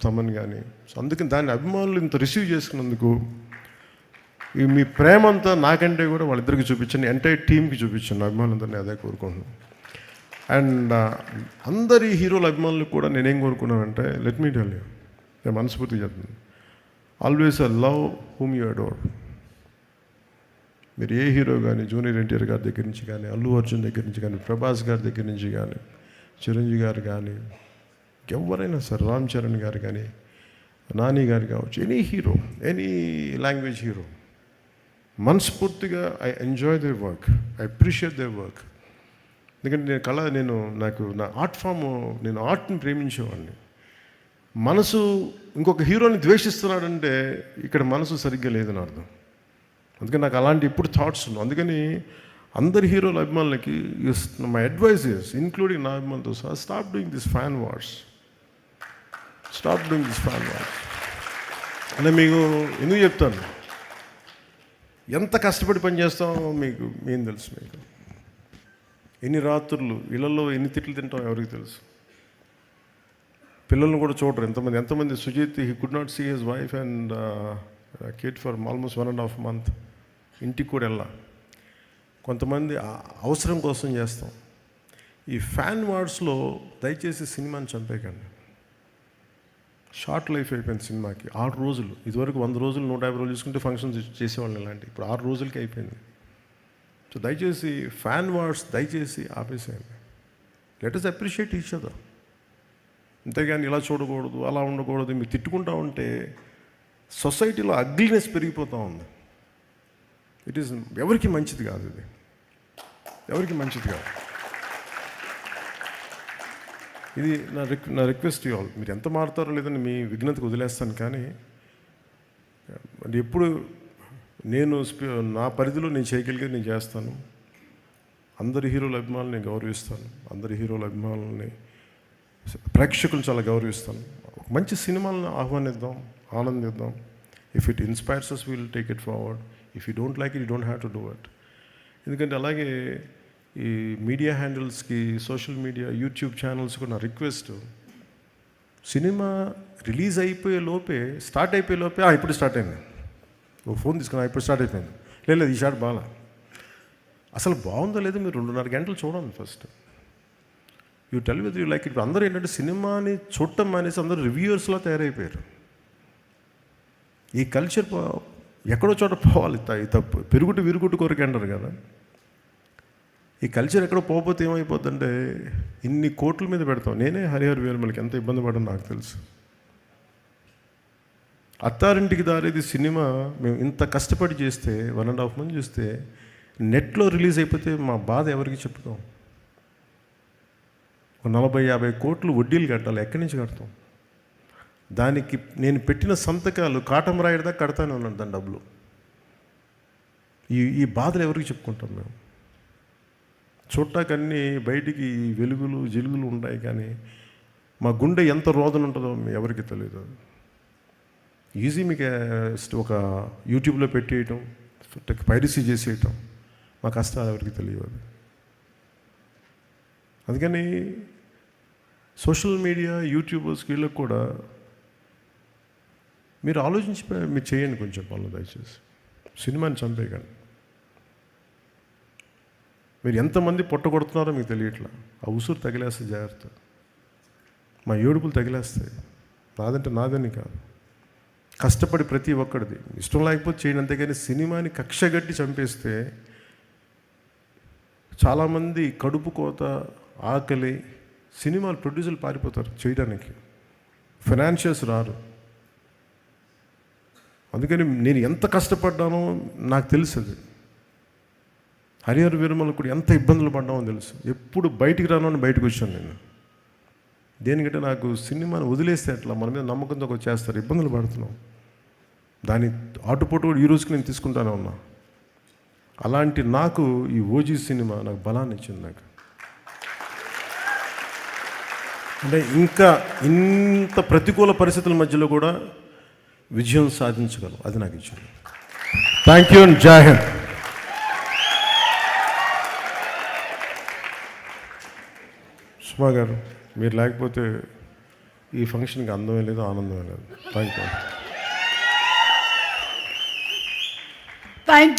తమన్ కానీ. సో అందుకని దాన్ని అభిమానులు ఇంత రిసీవ్ చేసుకున్నందుకు ఈ మీ ప్రేమ అంతా నాకంటే కూడా వాళ్ళిద్దరికి చూపించండి, ఎంటైర్ టీంకి చూపించండి, అభిమానులందరినీ అదే కోరుకుంటున్నాను. అండ్ అందరి హీరోల అభిమానులకు కూడా నేనేం కోరుకున్నానంటే, లెట్ మీ టెల్ యూ, నేను మనస్ఫూర్తిగా చెప్తున్నాను, always love whom you adore. మీరు ఏ హీరో కానీ, జూనియర్ ఎన్టీఆర్ గారి దగ్గర నుంచి కానీ, అల్లు అర్జున్ దగ్గర నుంచి కానీ, ప్రభాస్ గారి దగ్గర నుంచి కానీ, చిరంజీవి గారు కానీ, ఎవరైనా సరే, రామ్ చరణ్ గారు కానీ, నాని గారు కావచ్చు, any hero, any language hero, మనస్ఫూర్తిగా I enjoy the work, I appreciate the work. ఎందుకంటే నాకు నా ఆర్ట్ ఫామ్, నేను ఆర్ట్ని ప్రేమించేవాడిని. మనసు ఇంకొక హీరోని ద్వేషిస్తున్నాడంటే ఇక్కడ మనసు సరిగ్గా లేదని అర్థం. అందుకని నాకు అలాంటి ఇప్పుడు థాట్స్ ఉన్నాయి. అందుకని అందరి హీరోల అభిమానులకి మై అడ్వైస్ ఇస్, ఇంక్లూడింగ్ నా అభిమానులతో సహా, stop doing this fan wars. Stop doing this fan wars అంటే మీకు ఎందుకు చెప్తాను, ఎంత కష్టపడి పని చేస్తామో మీకు ఏం తెలుసు. మీకు ఎన్ని రాత్రులు ఇళ్లలో ఎన్ని తిట్లు తింటాం ఎవరికి తెలుసు. పిల్లల్ని కూడా చూడరు ఎంతమంది Sujith, he could not see his wife and kid for almost 1.5 months. ఇంటికి కూడా వెళ్ళా. కొంతమంది అవసరం కోసం చేస్తాం. ఈ ఫ్యాన్ వార్స్లో దయచేసి సినిమాని చంపేయకండి. షార్ట్ లైఫ్ అయిపోయింది సినిమాకి. 6 రోజులు, ఇదివరకు 100 రోజులు 150 రోజులు చూసుకుంటే ఫంక్షన్స్ చేసేవాళ్ళని, ఇలాంటి ఇప్పుడు 6 రోజులకి అయిపోయింది. సో దయచేసి ఫ్యాన్ వార్స్ దయచేసి ఆపేసేయండి. Let us appreciate each other. అంతేగాని ఇలా చూడకూడదు, అలా ఉండకూడదు, మీరు తిట్టుకుంటా ఉంటే సొసైటీలో అగ్లీనెస్ పెరిగిపోతూ ఉంది. ఇట్ ఈస్ ఎవరికి మంచిది కాదు, ఇది ఎవరికి మంచిది కాదు. ఇది నా రిక్వెస్ట్ యూ ఆల్. మీరు ఎంత మారుతారో లేదని మీ విఘ్నతకు వదిలేస్తాను, కానీ ఎప్పుడు నేను నా పరిధిలో నేను చేయగలిగేది నేను చేస్తాను. అందరి హీరోల అభిమానులు నేను గౌరవిస్తాను. అందరి హీరోల అభిమానులని, ప్రేక్షకులు చాలా గౌరవిస్తాను. ఒక మంచి సినిమాలను ఆహ్వానిద్దాం, ఆనందిద్దాం. If it inspires us, will take it forward. If you don't like it, you don't have to do it. ఎందుకంటే అలాగే ఈ మీడియా హ్యాండిల్స్కి, సోషల్ మీడియా, యూట్యూబ్ ఛానల్స్ కూడా నా రిక్వెస్ట్, సినిమా రిలీజ్ అయిపోయే లోపే, స్టార్ట్ అయిపోయే లోపే, ఇప్పుడు స్టార్ట్ అయింది, ఓ ఫోన్ తీసుకున్నా, ఇప్పుడు స్టార్ట్ అయిపోయింది, లేదు ఈ షాట్ బాగా, అసలు బాగుందో లేదో మీరు 2.5 గంటలు చూడండి first. You tell with you like it. అందరూ ఏంటంటే సినిమాని చూడటం మానేసి అందరూ రివ్యూవర్స్లో తయారైపోయారు. ఈ కల్చర్ ఎక్కడో చోట పోవాలి, తప్పు పెరుగుటు విరుగుటు కొరకు అంటారు కదా. ఈ కల్చర్ ఎక్కడో పోతే ఏమైపోతుందంటే ఇన్ని కోట్ల మీద పెడతాం. నేనే హరిహర వీరమలకి ఎంత ఇబ్బంది పడ్డాను నాకు తెలుసు. అత్తారింటికి దారేది సినిమా మేము ఇంత కష్టపడి చేస్తే, 1.5 months చూస్తే, నెట్లో రిలీజ్ అయిపోతే మా బాధ ఎవరికి చెప్పుకోం. 40-50 కోట్లు వడ్డీలు కట్టాలి, ఎక్కడి నుంచి కడతాం? దానికి నేను పెట్టిన సంతకాలు కాటం రాయడదా కడతానే ఉన్నాను దాని డబ్బులు. ఈ బాధలు ఎవరికి చెప్పుకుంటాం మేము? చూడటాకన్నీ బయటికి వెలుగులు జిలుగులు ఉంటాయి, కానీ మా గుండె ఎంత రోదన ఉంటుందో ఎవరికి తెలియదు. ఈజీ మీకు ఒక యూట్యూబ్లో పెట్టేయటం, పైరసీ చేసేయటం, మా కష్టాలు ఎవరికి తెలియదు. అందుకని సోషల్ మీడియా, యూట్యూబర్స్ వీళ్ళకి కూడా మీరు ఆలోచించి మీరు చేయండి కొంచెం పనులు దయచేసి. సినిమాని చంపేయకండి. మీరు ఎంతమంది పొట్టగొడుతున్నారో మీకు తెలియట్లా. ఆ ఉసురు తగిలేస్తే జాగ్రత్త. మా ఏడుపులు తగిలేస్తాయి. నాదంటే నాదని కాదు, కష్టపడి ప్రతి ఒక్కడిది ఇష్టం లేకపోతే చేయండి, అంతేగాని సినిమాని కక్షగట్టి చంపేస్తే చాలామంది కడుపు కోత, ఆకలి, సినిమాలు ప్రొడ్యూసర్లు పారిపోతారు చేయడానికి, ఫైనాన్షియల్స్ రారు. అందుకని నేను ఎంత కష్టపడ్డానో నాకు తెలుసు. అది హరిహర వీరమల కూడా ఎంత ఇబ్బందులు పడ్డామో తెలుసు. ఎప్పుడు బయటికి రాను అని బయటకు వచ్చాను నేను. దేనికంటే నాకు సినిమాని వదిలేస్తే అట్లా మన మీద నమ్మకంతో చేస్తారు, ఇబ్బందులు పడుతున్నాం. దాని ఆటుపోటు కూడా ఈ రోజుకి నేను తీసుకుంటానే ఉన్నా. అలాంటి నాకు ఈ ఓజీ సినిమా నాకు బలాన్ని ఇచ్చింది. నాకు అంటే ఇంకా ఇంత ప్రతికూల పరిస్థితుల మధ్యలో కూడా విజయం సాధించగలం, అది నాకు ఇచ్చింది. థ్యాంక్ యూ అండ్ జై హింద్. సుమా గారు, మీరు లేకపోతే ఈ ఫంక్షన్కి అందమే లేదు, ఆనందమే లేదు. Thank you. థ్యాంక్